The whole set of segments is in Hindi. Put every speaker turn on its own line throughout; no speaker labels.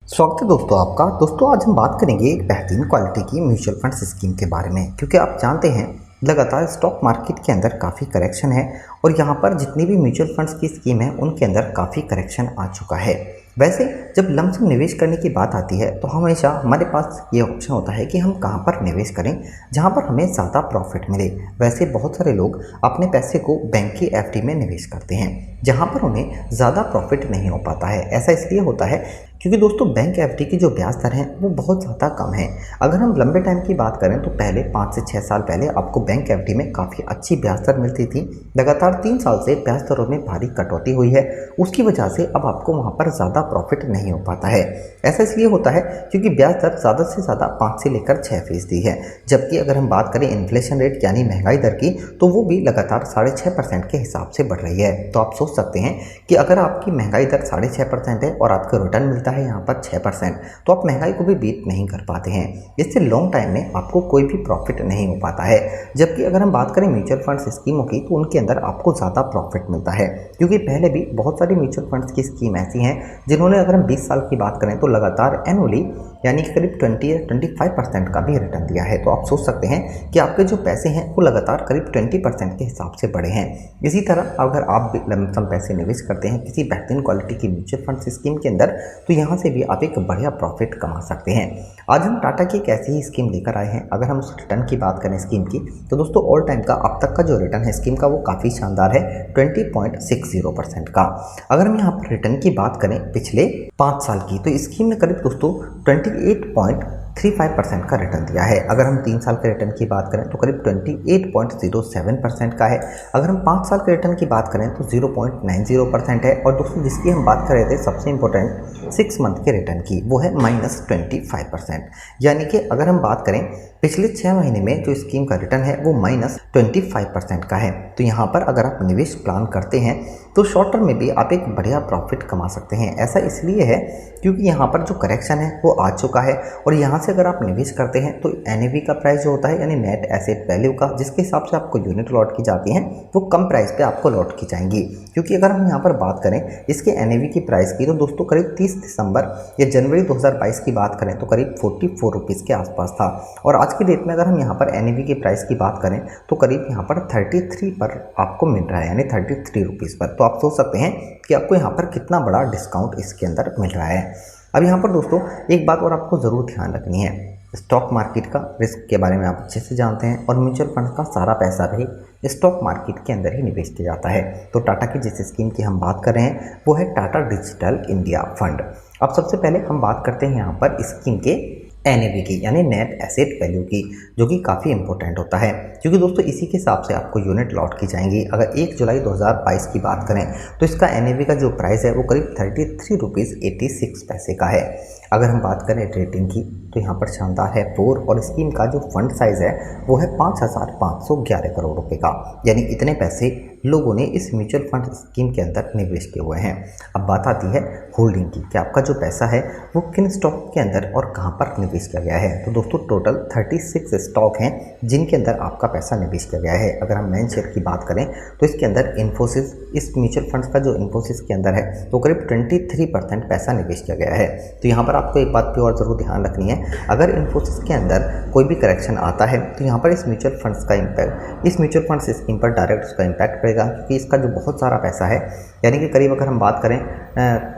स्वागत है दोस्तों आपका। दोस्तों आज हम बात करेंगे एक बेहतरीन क्वालिटी की म्यूचुअल फंड्स स्कीम के बारे में, क्योंकि आप जानते हैं लगातार स्टॉक मार्केट के अंदर काफ़ी करेक्शन है और यहाँ पर जितनी भी म्यूचुअल फंड्स की स्कीम है उनके अंदर काफ़ी करेक्शन आ चुका है। वैसे जब लमसम निवेश करने की बात आती है तो हमेशा हमारे पास ये ऑप्शन होता है कि हम कहाँ पर निवेश करें जहाँ पर हमें ज़्यादा प्रॉफिट मिले। वैसे बहुत सारे लोग अपने पैसे को बैंक की एफडी में निवेश करते हैं जहाँ पर उन्हें ज़्यादा प्रॉफिट नहीं हो पाता है। ऐसा इसलिए होता है क्योंकि दोस्तों बैंक एफडी की जो ब्याज दर है वो बहुत ज़्यादा कम है। अगर हम लंबे टाइम की बात करें तो पहले 5 से 6 साल पहले आपको बैंक एफडी में काफ़ी अच्छी ब्याज दर मिलती थी। लगातार 3 साल से ब्याज दरों में भारी कटौती हुई है, उसकी वजह से अब आपको वहाँ पर ज़्यादा प्रॉफिट नहीं हो पाता है। ऐसा इसलिए होता है क्योंकि ब्याज दर ज़्यादा से ज़्यादा 5 से लेकर 6% है, जबकि अगर हम बात करें इन्फ्लेशन रेट यानी महंगाई दर की तो वो भी लगातार 6.5% के हिसाब से बढ़ रही है। तो आप सोच सकते हैं कि अगर आपकी महंगाई दर 6.5% है और आपको रिटर्न मिलता है यहाँ पर 6%, तो आप महंगाई को भी बीट नहीं कर पाते हैं। इससे लॉन्ग टाइम में आपको कोई भी प्रॉफिट नहीं हो पाता है। जबकि अगर हम बात करें म्यूचुअल फंड्स स्कीमों की तो उनके अंदर आपको ज़्यादा प्रॉफिट मिलता है, क्योंकि पहले भी बहुत सारी म्यूचुअल फंड्स की स्कीम ऐसी हैं जिन्होंने अगर हम 20 साल की बात करें तो लगातार एनुअली यानी कि करीब 20 या 25% का भी रिटर्न दिया है। तो आप सोच सकते हैं कि आपके जो पैसे हैं वो लगातार करीब 20% के हिसाब से बढ़े हैं। इसी तरह अगर आप भी लमसम पैसे निवेश करते हैं किसी बेहतरीन क्वालिटी की म्यूचुअल फंड्स स्कीम के अंदर तो यहाँ से भी आप एक बढ़िया प्रॉफिट कमा सकते हैं। आज हम टाटा की एक ऐसी ही स्कीम लेकर आए हैं। अगर हम उस रिटर्न की बात करें स्कीम की तो दोस्तों ऑल टाइम का अब तक का जो रिटर्न है स्कीम का वो काफ़ी शानदार है, 20.60% का। अगर हम यहाँ पर रिटर्न की बात करें पिछले 5 साल की तो स्कीम ने करीब दोस्तों 28.35% का रिटर्न दिया है। अगर हम 3 साल के रिटर्न की बात करें तो करीब 28.07% का है। अगर हम 5 साल के रिटर्न की बात करें तो 0.90% है। और दोस्तों जिसकी हम बात कर रहे थे सबसे इंपॉर्टेंट 6 मंथ के रिटर्न की वो है -25%। यानी कि अगर हम बात करें पिछले 6 महीने में जो स्कीम का रिटर्न है वो -25% का है। तो यहाँ पर अगर आप निवेश प्लान करते हैं तो शॉर्ट टर्म में भी आप एक बढ़िया प्रॉफिट कमा सकते हैं। ऐसा इसलिए है क्योंकि यहाँ पर जो करेक्शन है वो आ चुका है और यहाँ से अगर आप निवेश करते हैं तो एनएवी का प्राइस जो होता है यानी नेट एसेट वैल्यू का, जिसके हिसाब से आपको यूनिट लॉट की जाती हैं वो कम प्राइस पे आपको लॉट की जाएंगी। क्योंकि अगर हम यहाँ पर बात करें इसके एनएवी की प्राइस की तो दोस्तों करीब 30 दिसंबर या जनवरी 2022 की बात करें तो करीब 44 रुपीज़ के आसपास था। और आज की डेट में अगर हम यहाँ पर एनएवी की प्राइस की बात करें तो करीब यहाँ पर 33 पर आपको मिल रहा है, यानी 33 रुपीज़ पर। तो आप सोच सकते हैं कि आपको यहाँ पर कितना बड़ा डिस्काउंट इसके अंदर मिल रहा है। अब यहाँ पर दोस्तों एक बात और आपको ज़रूर ध्यान रखनी है, स्टॉक मार्केट का रिस्क के बारे में आप अच्छे से जानते हैं और म्यूचुअल फंड का सारा पैसा भी स्टॉक मार्केट के अंदर ही निवेश किया जाता है। तो टाटा की जिस स्कीम की हम बात कर रहे हैं वो है टाटा डिजिटल इंडिया फंड। अब सबसे पहले हम बात करते हैं यहाँ पर स्कीम के एनएवी की यानी नेट एसेट वैल्यू की, जो कि काफ़ी इंपॉर्टेंट होता है क्योंकि दोस्तों इसी के हिसाब से आपको यूनिट लॉट की जाएंगी। अगर 1 जुलाई 2022 की बात करें तो इसका एनएवी का जो प्राइस है वो करीब 33 रुपीज़ 86 पैसे का है। अगर हम बात करें रेटिंग की तो यहाँ पर शानदार है 4 और स्कीम का जो फंड साइज़ है वो है 5,511 करोड़ रुपए का, यानी इतने पैसे लोगों ने इस म्यूचुअल फंड स्कीम के अंदर निवेश किए हुए हैं। अब बात आती है होल्डिंग की कि आपका जो पैसा है वो किन स्टॉक के अंदर और कहां पर निवेश किया गया है। तो दोस्तों टोटल 36 स्टॉक हैं जिनके अंदर आपका पैसा निवेश किया गया है। अगर हम मेन शेयर की बात करें तो इसके अंदर इन्फोसिस, इस म्यूचुअल फंड्स का जो इन्फोसिस के अंदर है तो करीब 23% पैसा निवेश किया गया है। तो यहाँ पर आपको एक बात की और ज़रूर ध्यान रखनी है, अगर इन्फोसिस के अंदर कोई भी करेक्शन आता है तो यहाँ पर इस म्यूचुअल फंड्स का इम्पैक्ट, इस म्यूचुअल फंड्स स्कीम पर डायरेक्ट उसका इम्पैक्ट पड़ेगा, क्योंकि इसका जो बहुत सारा पैसा है यानी कि करीब अगर हम बात करें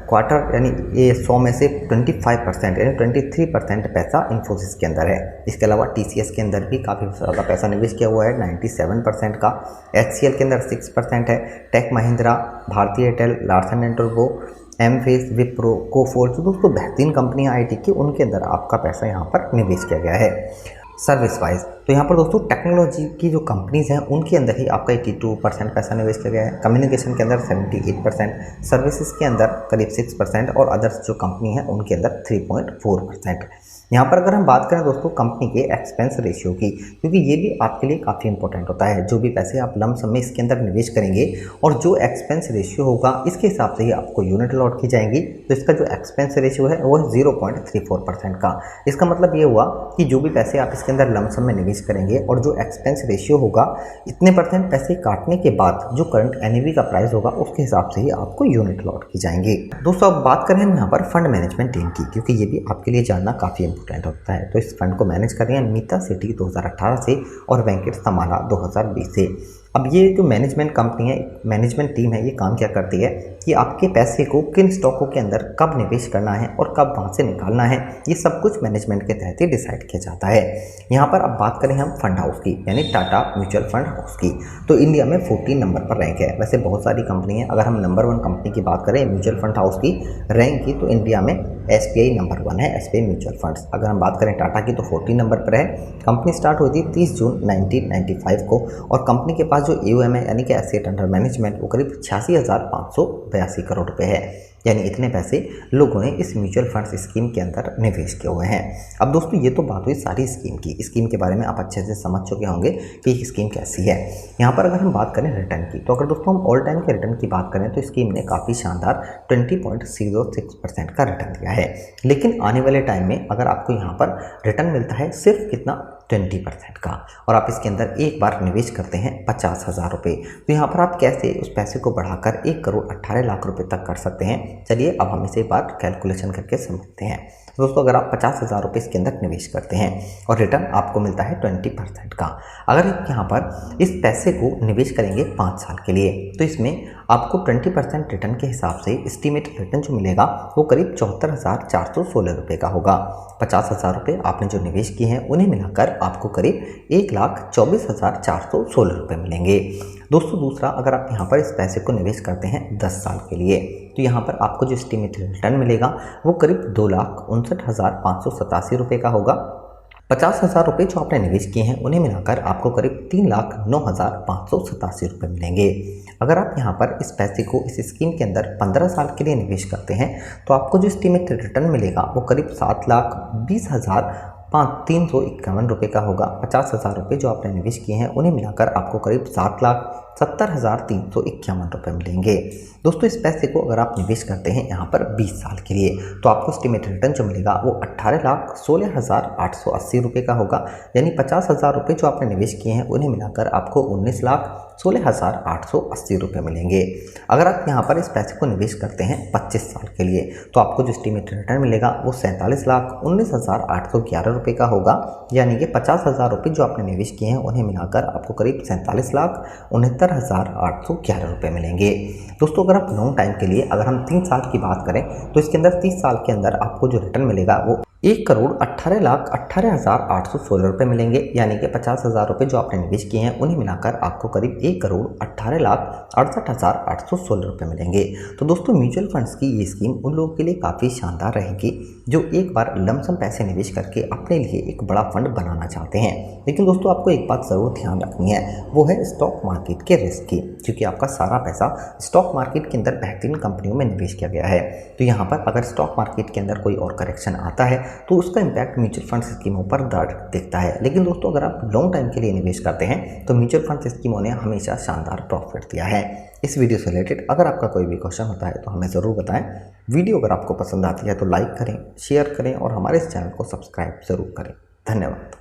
क्वार्टर यानी ये 100 में से 25% यानी 23% पैसा इन्फोसिस के अंदर है। इसके अलावा टीसीएस के अंदर भी काफ़ी ज़्यादा पैसा निवेश किया हुआ है 97% का, एचसीएल के अंदर 6% है, Tech Mahindra, Bharti Airtel, Larsen and Toubro, Mphasis, Wipro, Coforge, तो दोस्तों बेहतरीन कंपनियां आईटी की, उनके अंदर आपका पैसा यहाँ पर निवेश किया गया है। सर्विस वाइज तो यहाँ पर दोस्तों टेक्नोलॉजी की जो कंपनीज़ हैं उनके अंदर ही आपका 82% पैसा निवेश किया गया है, कम्युनिकेशन के अंदर 78%, सर्विसेज के अंदर करीब 6% और अदर्स जो कंपनी है उनके अंदर 3.4%। यहाँ पर अगर हम बात करें दोस्तों कंपनी के एक्सपेंस रेशियो की, क्योंकि ये भी आपके लिए काफ़ी इंपॉर्टेंट होता है। जो भी पैसे आप लम सम में इसके अंदर निवेश करेंगे और जो एक्सपेंस रेशियो होगा इसके हिसाब से ही आपको यूनिट अलॉट की जाएंगी। तो इसका जो एक्सपेंस रेशियो है वो है 0.34% का। इसका मतलब ये हुआ कि जो भी पैसे आप इसके अंदर लम सम में निवेश करेंगे और जो एक्सपेंस रेशियो होगा इतने % पैसे काटने के बाद जो करंट NAV का प्राइस होगा उसके हिसाब से ही आपको यूनिट अलॉट की जाएंगे। दोस्तों अब बात करें हम यहाँ पर फंड मैनेजमेंट टीम की, क्योंकि ये भी आपके लिए जानना काफ़ी इंपॉर्टेंट होता है। तो इस फंड को मैनेज कर रहे हैं मीता सेठी 2018 से और वेंकट समाला 2020 से। अब ये जो मैनेजमेंट कंपनी है, मैनेजमेंट टीम है, ये काम क्या करती है कि आपके पैसे को किन स्टॉकों के अंदर कब निवेश करना है और कब वहाँ से निकालना है, ये सब कुछ मैनेजमेंट के तहत ही डिसाइड किया जाता है। यहाँ पर अब बात करें हम फंड हाउस की, यानी टाटा म्यूचुअल फंड हाउस की, तो इंडिया में 14 नंबर पर रैंक है। वैसे बहुत सारी कंपनी है, अगर हम नंबर 1 कंपनी की बात करें म्यूचुअल फंड हाउस की रैंक की, तो इंडिया में SBI नंबर 1 है, SBI म्यूचुअल फंड्स। अगर हम बात करें टाटा की तो 14 नंबर पर है। कंपनी स्टार्ट हुई थी 30 जून 1995 को और कंपनी के पास जो AUM है यानी कि एसेट अंडर मैनेजमेंट वो करीब 86,582 करोड़ रुपए है। यानी इतने पैसे लोगों ने इस म्यूचुअल फंड्स स्कीम के अंदर निवेश किए हुए हैं। अब दोस्तों ये तो बात हुई सारी स्कीम की। स्कीम के बारे में आप अच्छे से समझ चुके होंगे कि ये स्कीम कैसी है। यहाँ पर अगर हम बात करें रिटर्न की, तो अगर दोस्तों हम ऑल टाइम के रिटर्न की बात करें तो स्कीम ने काफ़ी शानदार 20.06% का रिटर्न दिया है। लेकिन आने वाले टाइम में अगर आपको यहाँ पर रिटर्न मिलता है सिर्फ कितना 20% का, और आप इसके अंदर एक बार निवेश करते हैं 50,000 रुपये, तो यहाँ पर आप कैसे उस पैसे को बढ़ाकर 1,18,00,000 रुपये तक कर सकते हैं। चलिए अब हम इसे एक बार कैलकुलेशन करके समझते हैं। दोस्तों अगर आप 50,000 रुपये इसके अंदर निवेश करते हैं और रिटर्न आपको मिलता है 20% का, अगर आप यहाँ पर इस पैसे को निवेश करेंगे 5 साल के लिए, तो इसमें आपको 20% रिटर्न के हिसाब से एस्टिमेटेड रिटर्न जो मिलेगा वो करीब 74,416 रुपये का होगा। 50,000 रुपये आपने जो निवेश किए हैं उन्हें मिलाकर आपको करीब 1,24,416 रुपये मिलेंगे। दोस्तों दूसरा, अगर आप यहाँ पर इस पैसे को निवेश करते हैं 10 साल के लिए, तो यहाँ पर आपको जो एस्टिमेटेड रिटर्न मिलेगा वो करीब 2,59,587 रुपये का होगा। 50,000 रुपये जो आपने निवेश किए हैं उन्हें मिलाकर आपको करीब 3,09,587 रुपये मिलेंगे। अगर आप यहाँ पर इस पैसे को इस स्कीम के अंदर 15 साल के लिए निवेश करते हैं तो आपको जो एस्टिमेटेड रिटर्न मिलेगा वो करीब 7,20,351 रुपये का होगा। 50,000 रुपये जो आपने निवेश किए हैं उन्हें मिलाकर आपको करीब 7,70,351 रुपये मिलेंगे। दोस्तों इस पैसे को अगर आप निवेश करते हैं यहाँ पर 20 साल के लिए, तो आपको एस्टिमेटेड रिटर्न जो मिलेगा वो 18,16,880 रुपये का होगा। यानी 50,000 रुपये जो आपने निवेश किए हैं उन्हें मिलाकर आपको 19,16,880 रुपये मिलेंगे। अगर आप यहाँ पर इस पैसे को निवेश करते हैं 25 साल के लिए, तो आपको जो एस्टिमेटेड रिटर्न मिलेगा वो 47,19,811 रुपये का होगा। यानी कि 50,000 रुपये जो आपने निवेश किए हैं उन्हें मिलाकर आपको करीब 47,69,811 रुपये मिलेंगे। दोस्तों अगर आप लॉन्ग टाइम के लिए अगर हम 3 साल की बात करें तो इसके अंदर 30 साल के अंदर आपको जो रिटर्न मिलेगा वो 1,18,18,816 रुपये मिलेंगे। यानी कि 50,000 रुपये जो आपने निवेश किए हैं उन्हें मिलाकर आपको करीब 1,18,68,816 रुपये मिलेंगे। तो दोस्तों म्यूचुअल फंड्स की ये स्कीम उन लोगों के लिए काफ़ी शानदार रहेगी जो एक बार लमसम पैसे निवेश करके अपने लिए एक बड़ा फंड बनाना चाहते हैं। लेकिन दोस्तों आपको एक बात ज़रूर ध्यान रखनी है, वो है स्टॉक मार्केट के रिस्क की, क्योंकि आपका सारा पैसा स्टॉक मार्केट के अंदर बेहतरीन कंपनियों में निवेश किया गया है। तो यहाँ पर अगर स्टॉक मार्केट के अंदर कोई और करेक्शन आता है तो उसका इम्पैक्ट म्यूचुअल फंड स्कीमों पर दिखता है। लेकिन दोस्तों अगर आप लॉन्ग टाइम के लिए निवेश करते हैं तो म्यूचुअल फंड स्कीमों ने हमेशा शानदार प्रॉफिट दिया है। इस वीडियो से रिलेटेड अगर आपका कोई भी क्वेश्चन होता है तो हमें ज़रूर बताएं। वीडियो अगर आपको पसंद आती है तो लाइक करें, शेयर करें और हमारे इस चैनल को सब्सक्राइब ज़रूर करें। धन्यवाद।